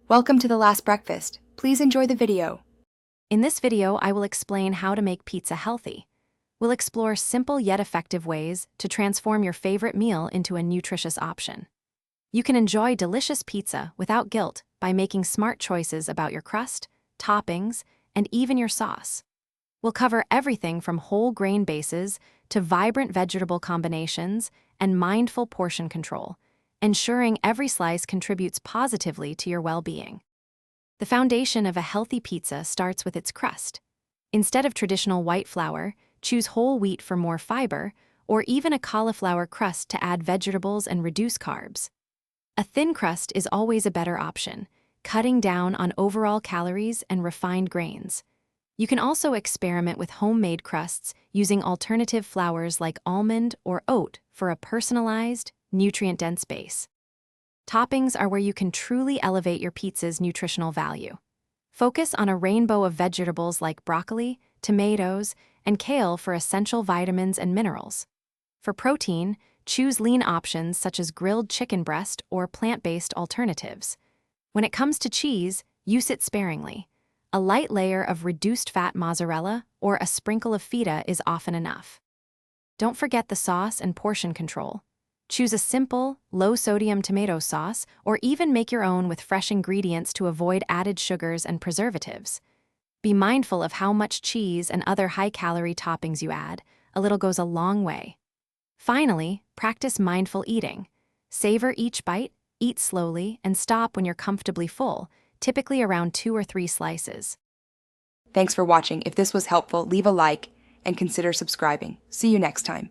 Welcome to the last breakfast. Please enjoy the video. In this video, I will explain how to make pizza healthy. We'll explore simple yet effective ways to transform your favorite meal into a nutritious option. You can enjoy delicious pizza without guilt by making smart choices about your crust, toppings, and even your sauce. We'll cover everything from whole grain bases to vibrant vegetable combinations and mindful portion control, ensuring every slice contributes positively to your well-being. The foundation of a healthy pizza starts with its crust. Instead of traditional white flour, choose whole wheat for more fiber, or even a cauliflower crust to add vegetables and reduce carbs. A thin crust is always a better option, cutting down on overall calories and refined grains. You can also experiment with homemade crusts using alternative flours like almond or oat for a personalized, nutrient-dense base. Toppings are where you can truly elevate your pizza's nutritional value. Focus on a rainbow of vegetables like broccoli, tomatoes, and kale for essential vitamins and minerals. For protein, choose lean options such as grilled chicken breast or plant-based alternatives. When it comes to cheese, use it sparingly. A light layer of reduced-fat mozzarella or a sprinkle of feta is often enough. Don't forget the sauce and portion control. Choose a simple, low-sodium tomato sauce or even make your own with fresh ingredients to avoid added sugars and preservatives. Be mindful of how much cheese and other high-calorie toppings you add. A little goes a long way. Finally, practice mindful eating. Savor each bite, eat slowly, and stop when you're comfortably full, typically around 2 or 3 slices. Thanks for watching. If this was helpful, leave a like and consider subscribing. See you next time.